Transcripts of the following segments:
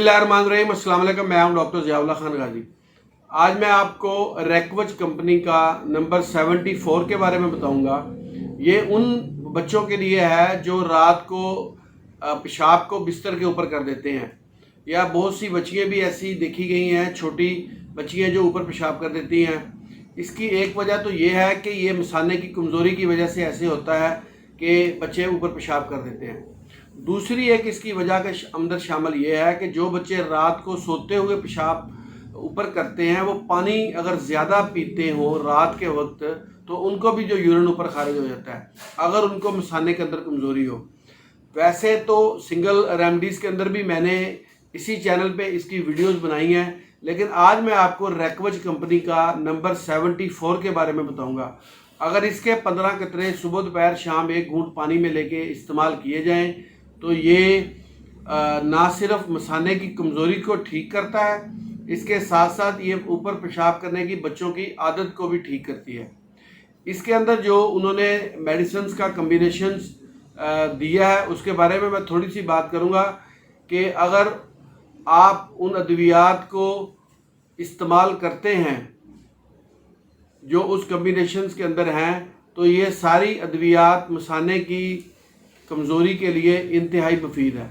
बिस्मिल्लाहिर्रहमानिर्रहीम। अस्सलाम वालेकुम। मैं हूं डॉक्टर ज़ियाउल्लाह खान गाजी। आज मैं आपको रैकवच कंपनी का नंबर 74 के बारे में बताऊंगा। ये उन बच्चों के लिए है जो रात को पेशाब को बिस्तर के ऊपर कर देते हैं, या बहुत सी बच्चियाँ भी ऐसी देखी गई हैं, छोटी बच्चियाँ जो ऊपर पेशाब कर देती हैं। इसकी एक वजह तो ये है कि ये मसाने की कमज़ोरी की वजह से ऐसे होता है कि बच्चे ऊपर पेशाब कर देते हैं। दूसरी एक इसकी वजह के अंदर शामिल ये है कि जो बच्चे रात को सोते हुए पेशाब ऊपर करते हैं, वो पानी अगर ज़्यादा पीते हों रात के वक्त, तो उनको भी जो यूरिन ऊपर खारिज हो जाता है, अगर उनको मसाने के अंदर कमज़ोरी हो। वैसे तो सिंगल रेमडीज़ के अंदर भी मैंने इसी चैनल पे इसकी वीडियोस बनाई हैं, लेकिन आज मैं आपको रैकवच कंपनी का नंबर 74 के बारे में बताऊंगा। अगर इसके 15 कतरे सुबह दोपहर शाम एक घूंट पानी में लेके इस्तेमाल किए जाएं तो ये ना सिर्फ मसाने की कमज़ोरी को ठीक करता है, इसके साथ साथ ये ऊपर पेशाब करने की बच्चों की आदत को भी ठीक करती है। इसके अंदर जो उन्होंने मेडिसिन्स का कम्बिनेशंस दिया है उसके बारे में मैं थोड़ी सी बात करूँगा कि अगर आप उन अद्वियात को इस्तेमाल करते हैं जो उस कम्बिनेशंस के अंदर हैं, तो ये सारी अद्वियात मसाने की कमज़ोरी के लिए इंतहाई मुफीद है।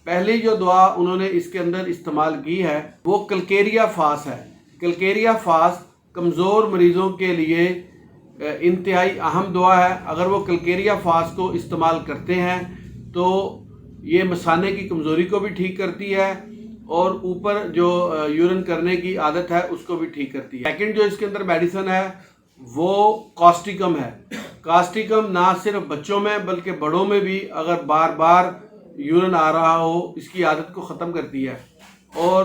पहली जो दवा उन्होंने इसके अंदर इस्तेमाल की है वो कलकेरिया फास है। कलकेरिया फास कमज़ोर मरीज़ों के लिए इंतहाई अहम दवा है। अगर वो कलकेरिया फास को इस्तेमाल करते हैं तो ये मसाने की कमज़ोरी को भी ठीक करती है और ऊपर जो यूरिन करने की आदत है उसको भी ठीक करती है। सेकंड जो इसके अंदर मेडिसिन है वो कास्टिकम है। कास्टिकम ना सिर्फ बच्चों में बल्कि बड़ों में भी अगर बार बार यूरिन आ रहा हो, इसकी आदत को ख़त्म करती है और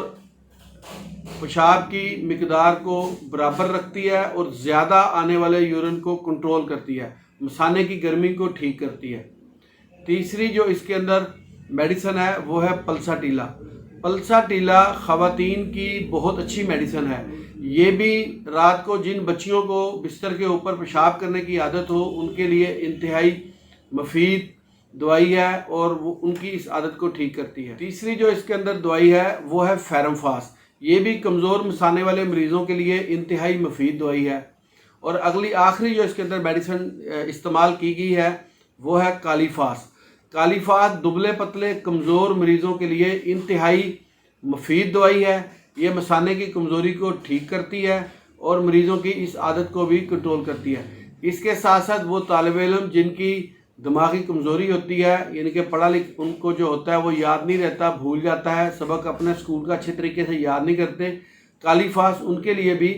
पेशाब की मिकदार को बराबर रखती है और ज़्यादा आने वाले यूरिन को कंट्रोल करती है, मसाने की गर्मी को ठीक करती है। तीसरी जो इसके अंदर मेडिसिन है वो है पल्साटीला। पल्साटीला ख़वातीन की बहुत अच्छी मेडिसिन है। ये भी रात को जिन बच्चियों को बिस्तर के ऊपर पेशाब करने की आदत हो उनके लिए इंतहाई मुफीद दवाई है और वो उनकी इस आदत को ठीक करती है। तीसरी जो इसके अंदर दवाई है वो है फेरमफास। ये भी कमज़ोर मसाने वाले मरीज़ों के लिए इंतहाई मुफीद दवाई है। और अगली आखिरी जो इसके अंदर मेडिसिन इस्तेमाल की गई है वो है कालीफास। कालीफास दुबले पतले कमज़ोर मरीज़ों के लिए इंतहाई मुफीद दवाई है। ये मसाने की कमज़ोरी को ठीक करती है और मरीज़ों की इस आदत को भी कंट्रोल करती है। इसके साथ साथ वो तालिब इल्म जिनकी दिमागी कमज़ोरी होती है, यानी कि पढ़ा लिख उनको जो होता है वो याद नहीं रहता, भूल जाता है, सबक अपने स्कूल का अच्छे तरीके से याद नहीं करते, कालीफास उनके लिए भी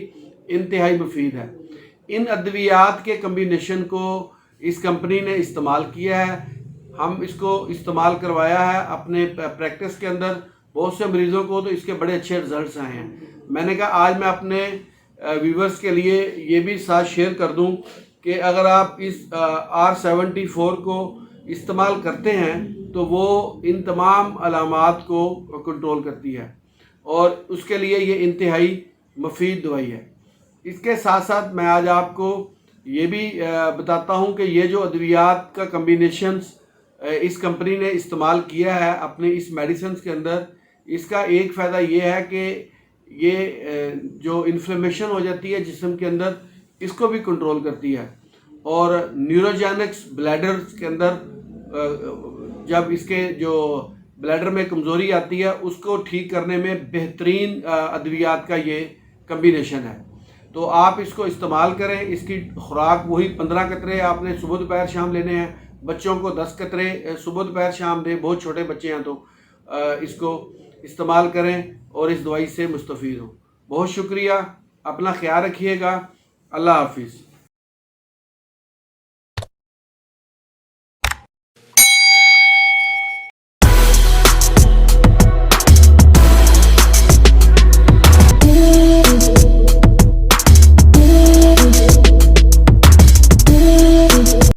इंतहाई मुफीद है। इन अद्वियात के कम्बिनेशन को इस कंपनी ने इस्तेमाल किया है। हम इसको इस्तेमाल करवाया है अपने प्रैक्टिस के अंदर। बहुत से मरीज़ों को तो इसके बड़े अच्छे रिजल्ट्स आए हैं। मैंने कहा आज मैं अपने व्यूवर्स के लिए ये भी साथ शेयर कर दूं कि अगर आप इस R74 को इस्तेमाल करते हैं तो वो इन तमाम अलामात को कंट्रोल करती है और उसके लिए ये इंतहाई मुफीद दवाई है। इसके साथ साथ मैं आज आपको ये भी बताता हूँ कि ये जो अद्वियात का कम्बिनेशंस इस कंपनी ने इस्तेमाल किया है अपने इस मेडिसिन के अंदर, इसका एक फ़ायदा ये है कि ये जो इन्फ्लेमेशन हो जाती है जिस्म के अंदर, इसको भी कंट्रोल करती है। और न्यूरोजेनिक्स ब्लैडर के अंदर जब इसके जो ब्लैडर में कमज़ोरी आती है उसको ठीक करने में बेहतरीन अद्वियात का ये कम्बिनेशन है। तो आप इसको इस्तेमाल करें। इसकी खुराक वही 15 कतरे आपने सुबह दोपहर शाम लेने हैं। बच्चों को 10 कतरे सुबह दोपहर शाम दें, बहुत छोटे बच्चे हैं तो इसको इस्तेमाल करें और इस दवाई से मुस्तफ़ीद हो। बहुत शुक्रिया, अपना ख्याल रखिएगा। अल्लाह हाफिज़।